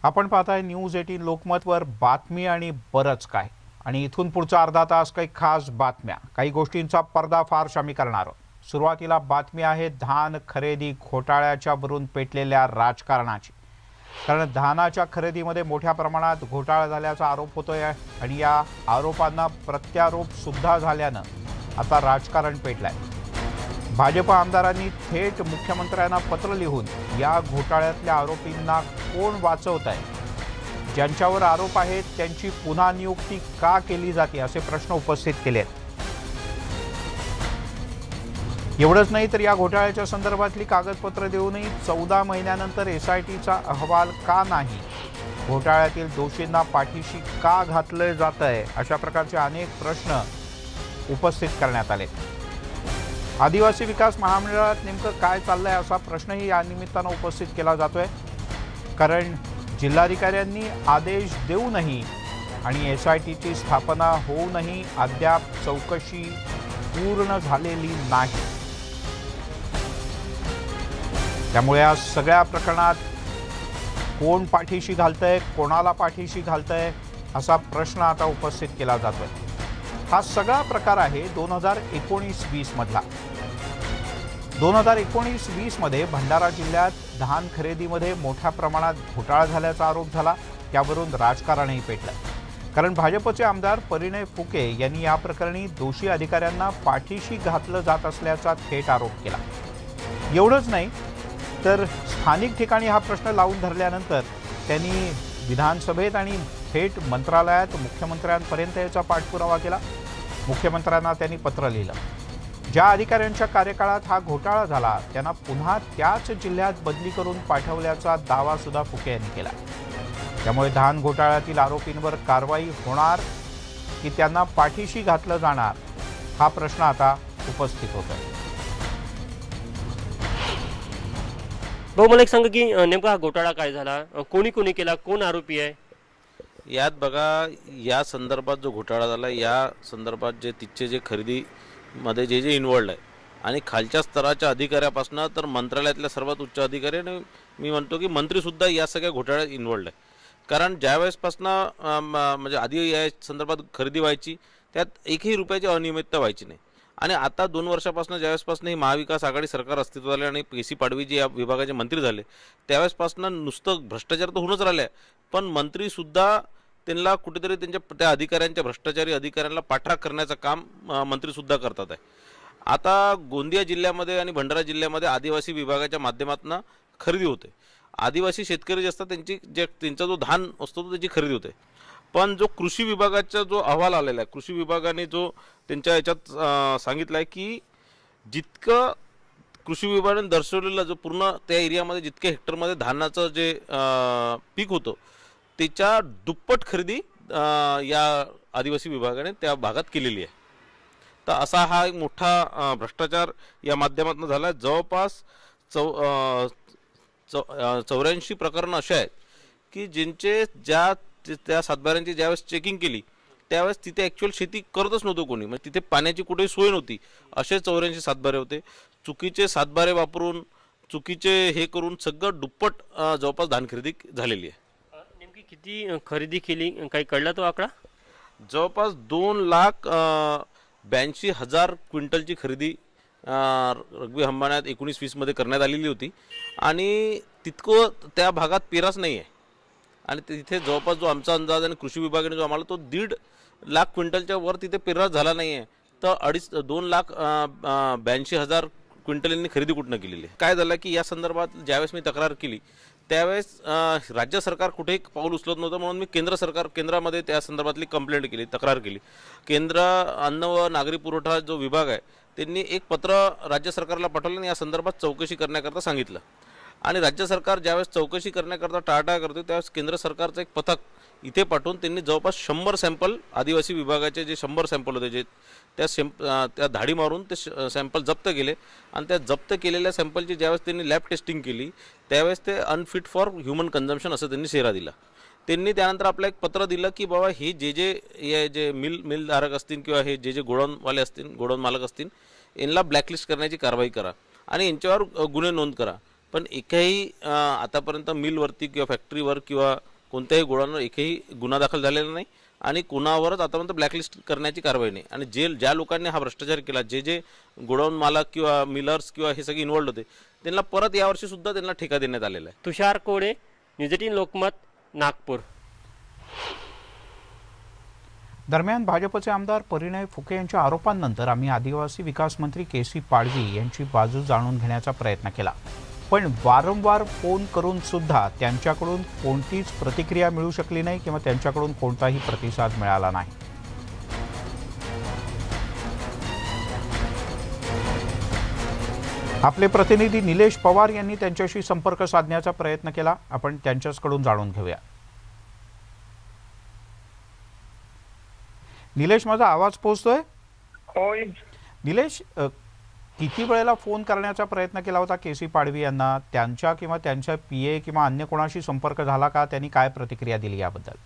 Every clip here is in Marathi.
आपण पाहताय न्यूज 18 लोकमतवर बातमी आणि बरंच काय। आणि इथून पुढचा अर्धा तास काही खास बातम्या, काही गोष्टींचा पर्दाफाश आम्ही करणार आहोत। सुरुवातीला बातमी आहे धान खरेदी घोटाळ्याच्या भरून पेटलेल्या राजकारणाची। कारण धानाच्या खरेदीमध्ये मोठ्या प्रमाणात घोटाळा झाल्याचा आरोप होतोय आणि या आरोपांना प्रत्यारोप सुद्धा झाल्यानं आता राजकारण पेटलंय। भाजप आमदारांनी थेट मुख्यमंत्र्यांना पत्र लिहून या घोटाळ्यातल्या आरोपींना कोण वाचवत आहे, ज्यांच्यावर आरोप आहेत त्यांची पुन्हा नियुक्ती का केली जाते असे प्रश्न उपस्थित केले आहेत। एवढंच नाही तर या घोटाळ्याच्या संदर्भातली कागदपत्र देऊनही 14 महिन्यानंतर एसआयटीचा अहवाल का नाही, घोटाळ्यातील दोषींना पाठीशी का घातले जात आहे, अशा प्रकारचे अनेक प्रश्न उपस्थित करण्यात आले। आदिवासी विकास महामंडळात नेमकं काय चाललंय असा प्रश्नही या निमित्तानं उपस्थित केला जातोय। कारण जिल्हाधिकाऱ्यांनी आदेश देऊनही आणि एसआयटीची स्थापना होऊनही अद्याप चौकशी पूर्ण झालेली नाही। त्यामुळे या सगळ्या प्रकरणात कोण पाठीशी घालतंय, कोणाला पाठीशी घालतंय असा प्रश्न आता उपस्थित केला जातोय। हा सगळा प्रकार आहे 2019-20 मधला। 2019-20 मध्ये भंडारा जिल्ह्यात धान खरेदीमध्ये मोठ्या प्रमाणात घोटाळा झाल्याचा आरोप झाला, त्यावरून राजकारणही पेटलं। कारण भाजपचे आमदार परिणय फुके यांनी या प्रकरणी दोषी अधिकाऱ्यांना पाठीशी घातलं जात असल्याचा थेट आरोप केला। एवढंच नाही तर स्थानिक ठिकाणी हा प्रश्न लावून धरल्यानंतर त्यांनी विधानसभेत आणि थेट मंत्रालयात मुख्यमंत्र्यांपर्यंत याचा पाठपुरावा केला। मुख्यमंत्र्यांना त्यांनी पत्र लिहिलं। ज्या अधिकाऱ्यांच्या कार्यकाळात हा घोटाळा झाला त्यांना पुन्हा त्याच जिल्ह्यात बदली करून पाठवल्याचा दावा सुद्धा फुके यांनी केला। त्यामुळे धान घोटाळ्यातील आरोपींवर कारवाई होणार की त्यांना पाठीशी घातलं जाणार, हा प्रश्न आता उपस्थित होतोय। भाऊ, मला एक सांगा की नेमका हा घोटाळा काय झाला, कोणी कोणी केला, कोण आरोपी आहे? यात बघा, या संदर्भात जो घोटाळा झाला या संदर्भात जे तिचे जे खरेदीमध्ये जे इन्व्हॉल्ड आहे आणि खालच्या स्तराच्या अधिकाऱ्यापासून तर मंत्रालयातल्या सर्वात उच्च अधिकारी आणि मी म्हणतो की मंत्रीसुद्धा या सगळ्या घोटाळ्यात इन्व्हॉल्ड आहे। कारण ज्यावेळेसपासून म्हणजे आधी या संदर्भात खरेदी व्हायची त्यात एकही रुपयाची अनियमितता व्हायची नाही आणि आता 2 वर्षापासून ज्यावेळेसपासून ही महाविकास आघाडी सरकार अस्तित्वात आले आणि पी.सी. पाडवी जे या विभागाचे मंत्री झाले त्यावेळेसपासून नुसतं भ्रष्टाचार तर होऊनच राहिले, पण मंत्रीसुद्धा त्यांना कुठेतरी त्यांच्या त्या अधिकाऱ्यांच्या भ्रष्टाचारी अधिकाऱ्यांना पाठराख करण्याचं काम मंत्रीसुद्धा करतात आहे। आता गोंदिया जिल्ह्यामध्ये आणि भंडारा जिल्ह्यामध्ये आदिवासी विभागाच्या माध्यमातून खरेदी होते। आदिवासी शेतकरी जे असतात त्यांचा जो धान असतो त्याची खरेदी होते, पण जो कृषी विभागाचा जो अहवाल आलेला आहे, कृषी विभागाने जो त्यांच्या याच्यात सांगितलं आहे की जितकं कृषी विभागाने दर्शवलेलं जो पूर्ण त्या एरियामध्ये जितके हेक्टरमध्ये धानाचं जे पीक होतं त्याच्या दुप्पट खरेदी या आदिवासी विभागाने त्या भागात केलेली आहे। तर असा हा एक मोठा भ्रष्टाचार या माध्यमातून झाला आहे। जवळपास 84 प्रकरणं असे आहेत की ज्यांचे त्या सातबाऱ्यांची ज्यावेळेस चेकिंग केली त्यावेळेस तिथे ॲक्च्युअल शेती करतच नव्हतं कोणी, म्हणजे तिथे पाण्याची कुठेही सोय नव्हती, असे 84 सातबारे होते। चुकीचे सातबारे वापरून चुकीचे हे करून सगळं दुप्पट जवळपास धान खरेदी झालेली आहे। नेमकी किती खरेदी केली, काही कळला तो आकडा? जवळपास 2,82,000 क्विंटलची खरेदी रब्बी हंगामात 19-20 मध्ये करण्यात आलेली होती आणि तितकं त्या भागात पेराच नाही आहे आणि तिथे जवळपास जो आमचा अंदाज आणि कृषी विभागाने जो आम्हाला तो 1.5 लाख क्विंटलच्या वर तिथे पेराच झाला नाही आहे। तर 2,82,000 क्विंटल खरेदी कुठनं केलेली आहे। काय झालं की या संदर्भात ज्यावेळेस मी तक्रार केली त्यावेळेस राज्य सरकार कुठेही पाऊल उचलत नव्हतं, म्हणून मी केंद्रामध्ये त्या संदर्भातली कंप्लेंट केली, तक्रार केली। केंद्र अन्न व नागरी पुरवठा जो विभाग आहे त्यांनी एक पत्र राज्य सरकारला पाठवलं आणि या संदर्भात चौकशी करण्याकरता सांगितलं आणि राज्य सरकार ज्यावेळेस चौकशी करण्याकरता टाळाटाळ करते त्यावेळेस केंद्र सरकारचं एक पथक इथे पाठवून त्यांनी जवळपास 100 सॅम्पल आदिवासी विभागाचे जे 100 सॅम्पल होते जे त्या धाडी मारून ते सॅम्पल जप्त केले आणि त्या जप्त केलेल्या सॅम्पलची ज्यावेळेस त्यांनी लॅब टेस्टिंग केली त्यावेळेस ते अनफिट फॉर ह्युमन कन्झम्पशन असं त्यांनी शेरा दिला। त्यांनी त्यानंतर आपलं एक पत्र दिलं की बाबा हे जे मिलधारक असतील किंवा हे जे गोडाऊनवाले असतील, गोडाऊन मालक असतील, यांना ब्लॅकलिस्ट करण्याची कारवाई करा आणि यांच्यावर गुन्हे नोंद करा। पण एकही आतापर्यंत मिलवरती किंवा फॅक्टरीवर किंवा कोणत्याही गुन्ह्यांवर एकही गुन्हा दाखल झालेला नाही आणि कुणावरच आतापर्यंत ब्लॅकलिस्ट करण्याची कारवाई नाही. आणि ज्या लोकांनी हा भ्रष्टाचार केला, जे गोडाऊन मालक किंवा मिलर्स किंवा हे सगळे इन्व्हॉल्ड होते, त्यांना परत यावर्षी सुद्धा त्यांना ठेका देण्यात आलेला आहे. तुषार कोडे, न्यूज 18 लोकमत, नागपूर. दरम्यान भाजपचे आमदार परिणय फुके यांच्या आरोपांनंतर आम्ही आदिवासी विकास मंत्री के.सी. पाडवी यांची बाजू जाणून घेण्याचा प्रयत्न केला, पण वारंवार फोन करून सुद्धा त्यांच्याकडून कोणतीच प्रतिक्रिया मिळू शकली नाही किंवा त्यांच्याकडून कोणताही प्रतिसाद मिळाला नाही. आपले प्रतिनिधी निलेश पवार यांनी त्यांच्याशी संपर्क साधण्याचा प्रयत्न केला. आपण त्यांच्याकडून जाणून घेऊया. निलेश, माझा आवाज पोहोचतोय? होय. निलेश, किती वेळेला फोन करण्याचा प्रयत्न केला होता के.सी. पाडवी यांना? त्यांच्या किंवा त्यांच्या पीए किंवा अन्य कोणाशी संपर्क झाला का? त्यांनी काय प्रतिक्रिया दिली याबद्दल?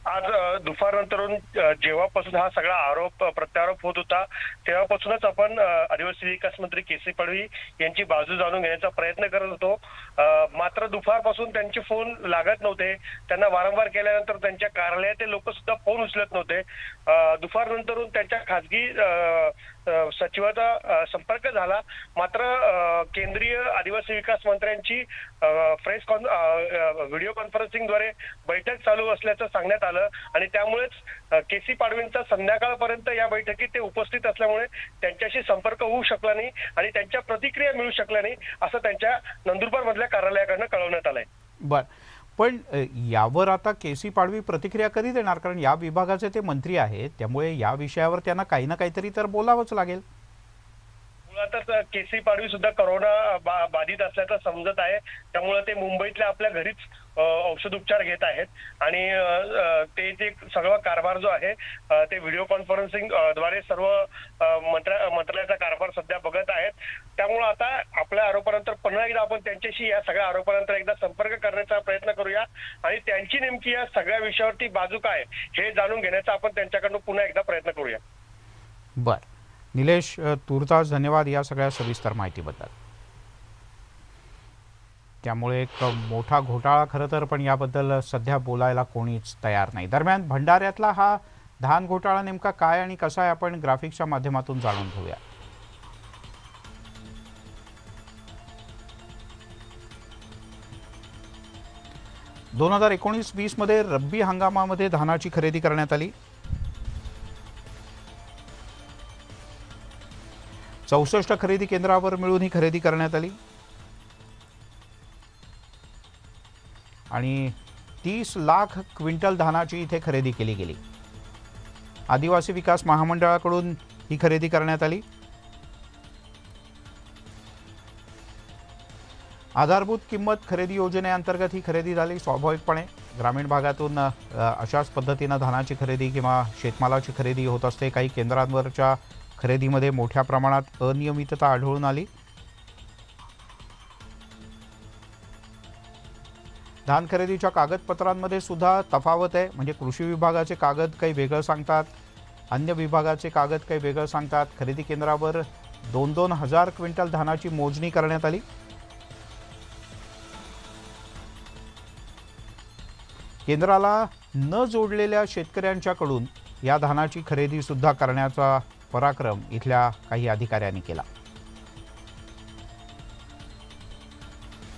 आज दुपारनंतरून जेव्हापासून हा सगळा आरोप प्रत्यारोप होत होता तेव्हापासूनच आपण आदिवासी विकास मंत्री के.सी. पाडवी यांची बाजू जाणून घेण्याचा प्रयत्न करत होतो. मात्र दुपारपासून त्यांचे फोन लागत नव्हते. त्यांना वारंवार केल्यानंतर त्यांच्या कार्यालयातील लोक सुद्धा फोन उचलत नव्हते. दुपारनंतरून त्यांच्या खासगी सचिवाचा संपर्क झाला. मात्र केंद्रीय आदिवासी विकास मंत्र्यांची व्हिडिओ कॉन्फरन्सिंगद्वारे बैठक चालू असल्याचं सांगण्यात आलं आणि त्यामुळेच के.सी. पाडवींचा संध्याकाळपर्यंत या बैठकीत ते उपस्थित असल्यामुळे त्यांच्याशी संपर्क होऊ शकला नाही आणि त्यांच्या प्रतिक्रिया मिळू शकल्या नाही असं त्यांच्या नंदुरबार मधल्या कार्यालयाकडनं कळवण्यात आलंय. बर, पण यावर आता के.सी. पाडवी प्रतिक्रिया कधी देणार? कारण या विभागाचे ते मंत्री आहेत, त्यामुळे या विषयावर त्यांना काही ना काहीतरी तर बोलावंच लागेल. मुळातच के.सी. पाडवी सुद्धा कोरोना बाधित असल्याचं समजत आहे. त्यामुळे ते मुंबईतल्या आपल्या घरीच औषधोपचार घेत आहेत आणि ते जे सगळा कारभार जो आहे ते व्हिडिओ कॉन्फरन्सिंग द्वारे सर्व मंत्रालयाचा कारभार सध्या बघत आहेत. त्यामुळे आता आपल्या आरोपानंतर पुन्हा एकदा आपण त्यांच्याशी या सगळ्या आरोपानंतर एकदा संपर्क करण्याचा प्रयत्न करूया आणि त्यांची नेमकी या सगळ्या विषयावरती बाजू काय हे जाणून घेण्याचा आपण त्यांच्याकडून पुन्हा एकदा प्रयत्न करूया. बर निलेश, तुर्तास धन्यवाद या सगळ्या सविस्तर माहितीबद्दल. त्यामुळे एक मोठा घोटाळा खरं तर, पण याबद्दल सध्या बोलायला कोणीच तयार नाही. दरम्यान भंडाऱ्यातला हा धान घोटाळा नेमका काय आणि कसा आहे आपण ग्राफिक्सच्या माध्यमातून जाणून घेऊया. दोन 2019-20 मध्ये रब्बी हंगामामध्ये धानाची खरेदी करण्यात आली. 64 खरेदी केंद्रावर मिळून ही खरेदी करण्यात आली आणि 30 लाख क्विंटल धानाची इथे खरेदी केली गेली. आदिवासी विकास महामंडळाकडून ही खरेदी करण्यात आली. आधारभूत किंमत खरेदी योजनेअंतर्गत ही खरेदी झाली. स्वाभाविकपणे ग्रामीण भागातून अशाच पद्धतीनं धानाची खरेदी किंवा शेतमालाची खरेदी होत असते. काही केंद्रांवरच्या खरेदीमध्ये मोठ्या प्रमाणात अनियमितता आढळून आली. धान खरेदीच्या कागदपत्रांमध्ये सुद्धा तफावत आहे. म्हणजे कृषी विभागाचे कागद काही वेगळं सांगतात, अन्य विभागाचे कागद काही वेगळं सांगतात. खरेदी केंद्रावर 2-2 हजार क्विंटल धानाची मोजणी करण्यात आली. केंद्राला न जोडलेल्या शेतकऱ्यांच्याकडून या धानाची खरेदी सुद्धा करण्याचा पराक्रम इथल्या काही अधिकाऱ्यांनी केला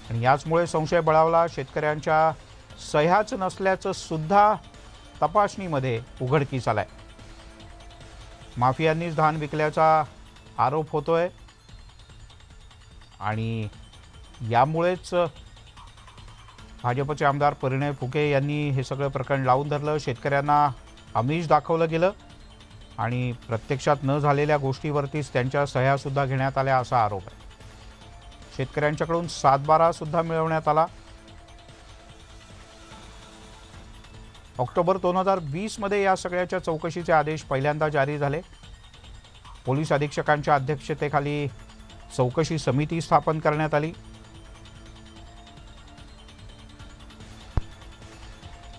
आणि याचमुळे संशय बळावला. शेतकऱ्यांच्या सह्याच नसल्याचं सुद्धा तपासणीमध्ये उघडकीस आलंय. माफियांनीच धान विकल्याचा आरोप होतोय आणि यामुळेच भाजपचे आमदार परिणय फुके यांनी हे सगळं प्रकरण लावून धरलं. शेतकऱ्यांना आमिष दाखवलं गेलं आणि प्रत्यक्षात न झालेल्या गोष्टीवरतीच त्यांच्या सह्या सुद्धा घेण्यात आल्या असा आरोप आहे. शेतकऱ्यांच्याकडून 7/12 सुद्धा मिळवण्यात आला. ऑक्टोबर 2020 मध्ये या सगळ्याच्या चौकशीचे आदेश पहिल्यांदा जारी झाले. पोलीस अधीक्षकांच्या अध्यक्षतेखाली चौकशी समिती स्थापन करण्यात आली.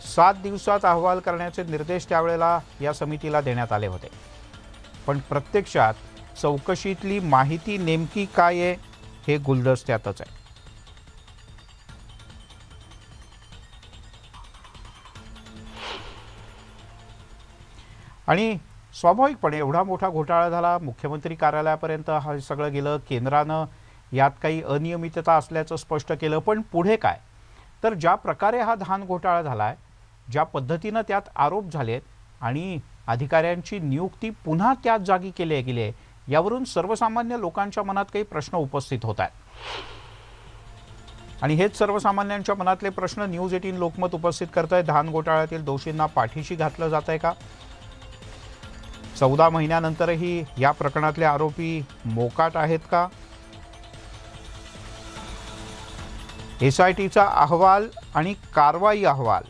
7 दिवसात अहवाल करण्याचे निर्देश त्यावेळेला या समितीला देण्यात आले होते. पण प्रत्यक्षात चौकशीतली माहिती नेमकी काय आहे हे गुलदस्त्यातच आहे. आणि स्वाभाविकपणे एवढा मोठा घोटाळा झाला, मुख्यमंत्री कार्यालयापर्यंत हा सगळं गेलं, केंद्रानं यात काही अनियमितता असल्याचं स्पष्ट केलं, पण पुढे काय? तर ज्या प्रकारे हा धान घोटाळा झाला आहे, ज्या पद्धतीनं त्यात आरोप झालेत आणि अधिकाऱ्यांची नियुक्ती पुन्हा त्याच जागी केली गेली आहे, यावरून सर्वसामान्य लोकांच्या मनात काही प्रश्न उपस्थित होत आहेत आणि हेच सर्वसामान्यांच्या मनातले प्रश्न न्यूज 18 लोकमत उपस्थित करत आहे. धान घोटाळ्यातील दोषींना पाठीशी घातलं जात आहे का? 14 महिन्यानंतरही या प्रकरणातले आरोपी मोकाट आहेत का? SITचा अहवाल आणि कारवाई अहवाल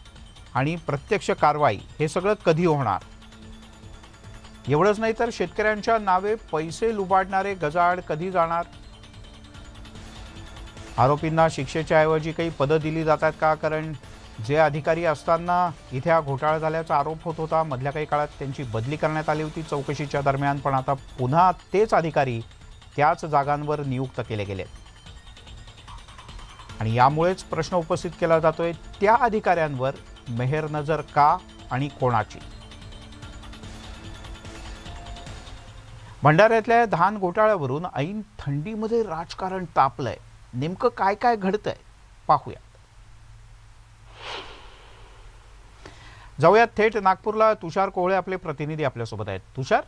आणि प्रत्यक्ष कारवाई हे सगळं कधी होणार? एवढंच नाही तर शेतकऱ्यांच्या नावे पैसे लुबाडणारे गजाआड कधी जाणार? आरोपींना शिक्षेच्या ऐवजी काही पदं दिली जातात का? कारण जे अधिकारी असताना इथे हा घोटाळा झाल्याचा आरोप होत होता, मधल्या काही काळात त्यांची बदली करण्यात आली होती चौकशीच्या दरम्यान, पण आता पुन्हा तेच अधिकारी त्याच जागांवर नियुक्त केले गेले आणि यामुळेच प्रश्न उपस्थित केला जातोय, त्या अधिकाऱ्यांवर मेहर नजर का आणि कोणाची? भंडाऱ्यातल्या धान घोटाळ्यावरून ऐन थंडीमध्ये राजकारण तापलंय. नेमकं काय काय घडतंय पाहूया. जाऊयात थेट नागपूरला. तुषार कोहळे आपले प्रतिनिधी आपल्यासोबत आहेत. तुषार,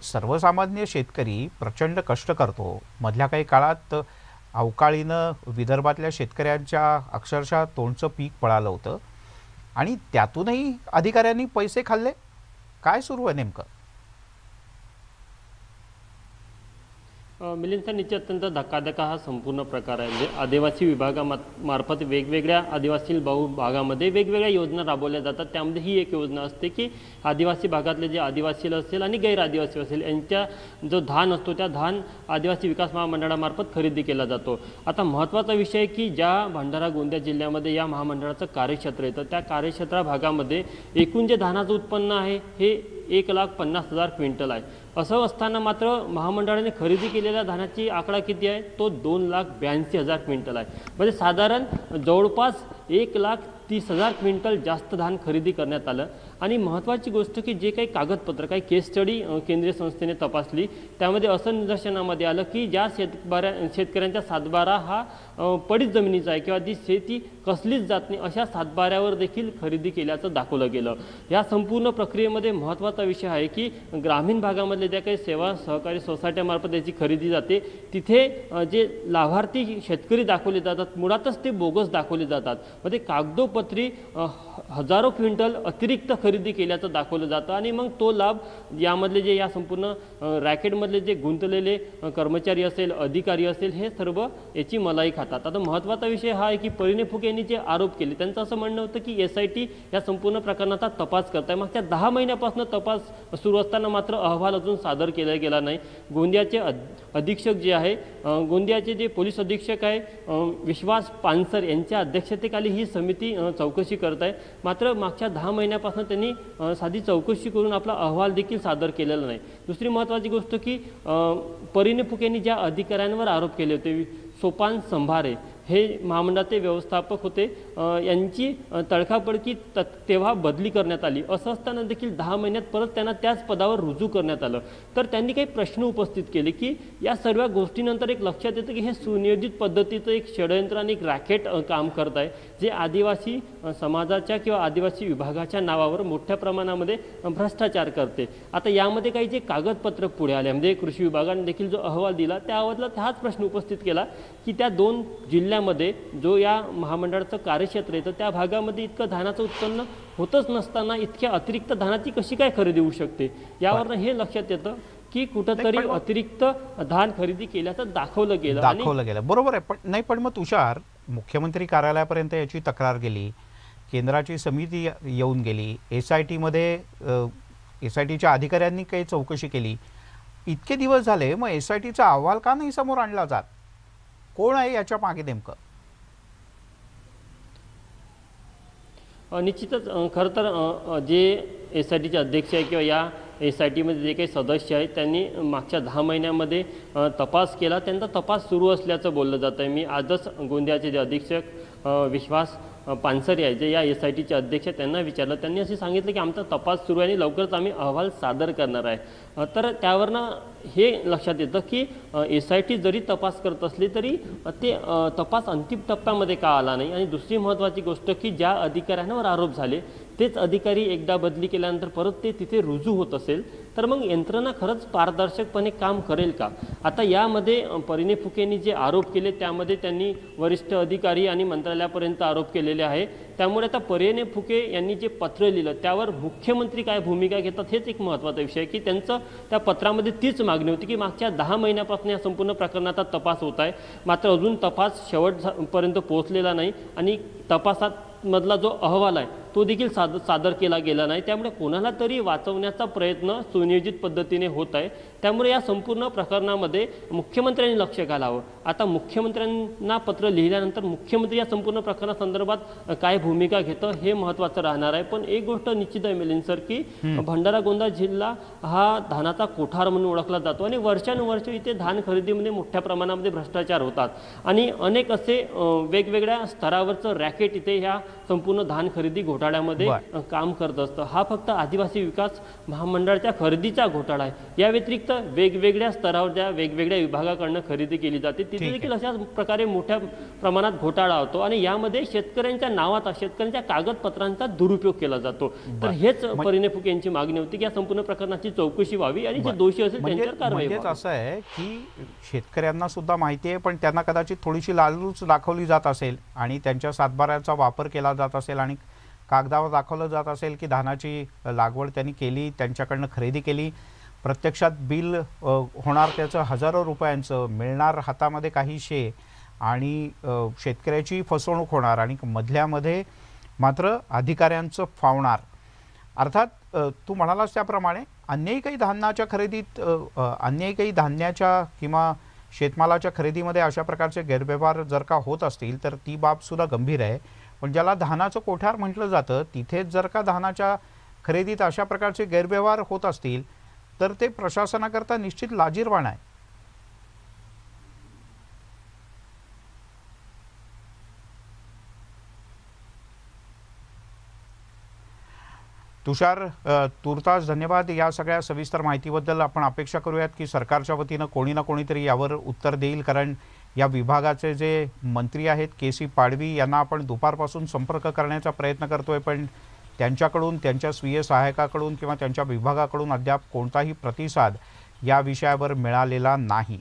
सर्वसामान्य शेतकरी प्रचंड कष्ट करतो. मधल्या काही काळात अवकाळीनं विदर्भातल्या शेतकऱ्यांच्या अक्षरशः तोंडचं पीक पळालं होतं आणि त्यातूनही अधिकाऱ्यांनी पैसे खाल्ले. काय सुरू आहे नेमकं? मिलिंद सर, निश्चित अत्यंत धक्काधक्क हा संपूर्ण प्रकार आहे. म्हणजे आदिवासी विभागामार्फत वेगवेगळ्या आदिवासी भागामध्ये वेगवेगळ्या योजना राबवल्या जातात. त्यामध्ये ही एक योजना असते की आदिवासी भागातले जे आदिवासी असेल आणि गैर आदिवासी असेल यांच्या जो धान असतो त्या धान आदिवासी विकास महामंडळामार्फत खरेदी केला जातो. आता महत्त्वाचा विषय की ज्या भंडारा गोंदिया जिल्ह्यामध्ये या महामंडळाचं कार्यक्षेत्र येतं त्या कार्यक्षेत्रा भागामध्ये एकूण जे धानाचं उत्पन्न आहे हे 1,50,000 क्विंटल आहे. असं असताना मात्र महामंडळाने खरेदी केलेल्या धानाची आकडा किती आहे? तो 2,82,000 क्विंटल आहे. म्हणजे साधारण जवळपास 1,30,000 क्विंटल जास्त धान खरेदी करण्यात आलं. आणि महत्त्वाची गोष्ट की जे काही कागदपत्र काही केस स्टडी केंद्रीय संस्थेने तपासली त्यामध्ये असं निदर्शनामध्ये आलं की ज्या शेतकऱ्यांच्या सातबारा हा पडीत जमिनीचा आहे किंवा ती शेती कसलीच जात नाही अशा सातबाऱ्यावर देखील खरेदी केल्याचं दाखवलं गेलं. या संपूर्ण प्रक्रियेमध्ये महत्त्वाचा विषय आहे की ग्रामीण भागामधले ज्या काही सेवा सहकारी सोसायट्यामार्फत याची खरेदी जाते तिथे जे लाभार्थी शेतकरी दाखवले जातात मुळातच ते बोगस दाखवले जातात. म्हणजे कागदोपत्री हजारो क्विंटल अतिरिक्त खरेदी केल्याचं दाखवलं जातं आणि मग तो लाभ यामधले जे या संपूर्ण रॅकेटमधले जे गुंतलेले कर्मचारी असेल अधिकारी असेल हे सर्व याची मलाई खातात. आता महत्त्वाचा विषय हा आहे की परिणय फुके यांनी जे आरोप केले त्यांचं असं म्हणणं होतं की SIT या संपूर्ण प्रकरणाचा तपास करत आहे. मागच्या 10 महिन्यापासून तपास सुरू असताना मात्र अहवाल अजून सादर केला गेला नाही. गोंदियाचे अधीक्षक जे आहे गोंदियाचे जे पोलीस अधीक्षक आहे विश्वास पानसर यांच्या अध्यक्षतेखाली ही समिती चौकशी करत आहे. मात्र मागच्या 10 महिन्यापासून त्यांनी साधी चौकशी करून आपला अहवाल देखील सादर केलेला नाही. दुसरी महत्त्वाची गोष्ट की परिणय फुके यांनी ज्या अधिकाऱ्यांवर आरोप केले होते सोपान संभारे हे महामंडळाचे व्यवस्थापक होते यांची तडकाफडकी तेव्हा बदली करण्यात आली. असं असताना देखील 10 महिन्यात परत त्यांना त्याच पदावर रुजू करण्यात आलं. तर त्यांनी काही प्रश्न उपस्थित केले की या सर्व गोष्टीनंतर एक लक्षात येतं की हे सुनियोजित पद्धतीचं एक षडयंत्र आणि एक रॅकेट काम करत आहे जे आदिवासी समाजाच्या किंवा आदिवासी विभागाच्या नावावर मोठ्या प्रमाणामध्ये भ्रष्टाचार करते. आता यामध्ये काही जे कागदपत्र पुढे आले म्हणजे कृषी विभागाने देखील जो अहवाल दिला त्या अहवालात हाच प्रश्न उपस्थित केला की त्या 2 जिल्ह्यामध्ये जो या महामंडळाचं कार्यक्षेत्र येतं त्या भागामध्ये इतकं धानाचं उत्पन्न होतच नसताना इतक्या अतिरिक्त धानाची कशी काय खरेदी होऊ शकते. यावरनं हे लक्षात येतं की कुठंतरी अतिरिक्त धान खरेदी केल्याचं दाखवलं गेलं. बरोबर आहे. पण मग तुषार, मुख्यमंत्री कार्यालयापर्यंत याची तक्रार गेली, केंद्राची समिती येऊन गेली, SITच्या अधिकाऱ्यांनी काही चौकशी केली, इतके दिवस झाले, मग SITचा अहवाल का नाही समोर आणला जात? कोण आहे याच्या मागे नेमकं? निश्चितच खरं तर जे SITचे अध्यक्ष आहे किंवा या SITमध्ये जे काही सदस्य आहेत त्यांनी मागच्या 10 महिन्यामध्ये तपास केला. त्यांचा तपास सुरू असल्याचं बोललं जातं आहे. मी आजच गोंदियाचे जे अधीक्षक विश्वास पानसरे आहे जे या SITचे अध्यक्ष आहेत, त्यांना विचारलं. त्यांनी असे सांगितलं की आमचा तपास सुरू आहे आणि लवकरच आम्ही अहवाल सादर करणार आहे. तर त्यावरनं हे लक्षात येतं की SIT जरी तपास करत असली तरी ते तपास अंतिम टप्प्यामध्ये का आला नाही. आणि दुसरी महत्त्वाची गोष्ट की ज्या अधिकाऱ्यांवर आरोप झाले तेच अधिकारी एकदा बदली केल्यानंतर परत ते तिथे रुजू होत असेल तर मग यंत्रणा खरंच पारदर्शकपणे काम करेल का. आता यामध्ये परिणय फुकेंनी जे आरोप केले त्यामध्ये त्यांनी वरिष्ठ अधिकारी आणि मंत्रालयापर्यंत आरोप केलेले आहे. त्यामुळे आता परिणय फुके यांनी जे पत्र लिहिलं त्यावर मुख्यमंत्री काय भूमिका घेतात हेच एक महत्त्वाचा विषय आहे की त्यांचं त्या पत्रामध्ये तीच मागणी होती की मागच्या 10 महिन्यापासून या संपूर्ण प्रकरणाचा तपास होत आहे, मात्र अजून तपास शेवटपर्यंत पोहोचलेला नाही आणि तपासात मधला जो अहवाल आहे तो देखील सादर केला गेला नाही. त्यामुळे कोणाला तरी वाचवण्याचा प्रयत्न सुनियोजित पद्धतीने होत आहे. त्यामुळे या संपूर्ण प्रकरणामध्ये मुख्यमंत्र्यांनी लक्ष घालावं. आता मुख्यमंत्र्यांना पत्र लिहिल्यानंतर मुख्यमंत्री या संपूर्ण प्रकरणासंदर्भात काय भूमिका घेतं हे महत्त्वाचं राहणार आहे. पण एक गोष्ट निश्चित आहे मिलिंद सर की भंडारा गोंदिया जिल्हा हा धानाचा कोठार म्हणून ओळखला जातो आणि वर्षानुवर्ष इथे धान खरेदीमध्ये मोठ्या प्रमाणामध्ये भ्रष्टाचार होतात आणि अनेक असे वेगवेगळ्या स्तरावरचं रॅकेट इथे ह्या संपूर्ण धान खरेदी घोटाळ्यामध्ये काम करत असतं. हा फक्त आदिवासी विकास महामंडळाच्या खरेदीचा घोटाळा आहे. या व्यतिरिक्त वेगवेगळ्या स्तरावर ज्या वेगवेगळ्या विभागाकडनं खरेदी केली जाते तिथे देखील अशाच प्रकारे मोठ्या प्रमाणात घोटाळा होतो आणि यामध्ये शेतकऱ्यांच्या नावाचा शेतकऱ्यांच्या कागदपत्रांचा दुरुपयोग केला जातो. तर हेच परिणय फुके यांची मागणी होती की या संपूर्ण प्रकरणाची चौकशी व्हावी आणि जे दोषी असेल त्यांच्यावर कारवाई व्हावी. असं आहे की शेतकऱ्यांना सुद्धा माहिती आहे पण त्यांना कदाचित थोडीशी लालूच दाखवली जात असेल आणि त्यांच्या सातबाऱ्याचा वापर केला जात असेल आणि कागदावर दाखवलं जात असेल की धानाची लागवड त्यांनी केली, त्यांच्याकडनं खरेदी केली, प्रत्यक्षात बिल होणार त्याचं हजारो रुपयांचं, मिळणार हातामध्ये काही शे आणि शेतकऱ्याची फसवणूक होणार आणि मधल्यामध्ये मात्र अधिकाऱ्यांचं फावणार. अर्थात तू म्हणालास त्याप्रमाणे अन्यही काही धान्याच्या खरेदीत अन्यही काही धान्याच्या किंवा शेतमालाच्या खरेदीमध्ये अशा प्रकारचे गैरव्यवहार जर का होत असतील तर ती बाबसुद्धा गंभीर आहे. पण ज्याला धानाचं कोठार म्हटलं जातं तिथेच जर का धानाच्या खरेदीत अशा प्रकारचे गैरव्यवहार होत असतील तर ते प्रशासनाकरता निश्चित लाजिरवाणं आहे. तुषार, तुर्तास धन्यवाद या सगळ्या सविस्तर माहितीबद्दल. आपण अपेक्षा करूयात की सरकारच्या वतीनं कोणी ना कोणीतरी यावर उत्तर देईल, कारण या विभागाचे जे मंत्री आहेत KC पाडवी यांना आपण दुपारपासून संपर्क करण्याचा प्रयत्न करतोय पण त्यांच्याकडून, त्यांच्या स्वीय सहायकाकडून किंवा त्यांच्या विभागाकडून अद्याप कोणताही प्रतिसाद या विषयावर मिळालेला नाही.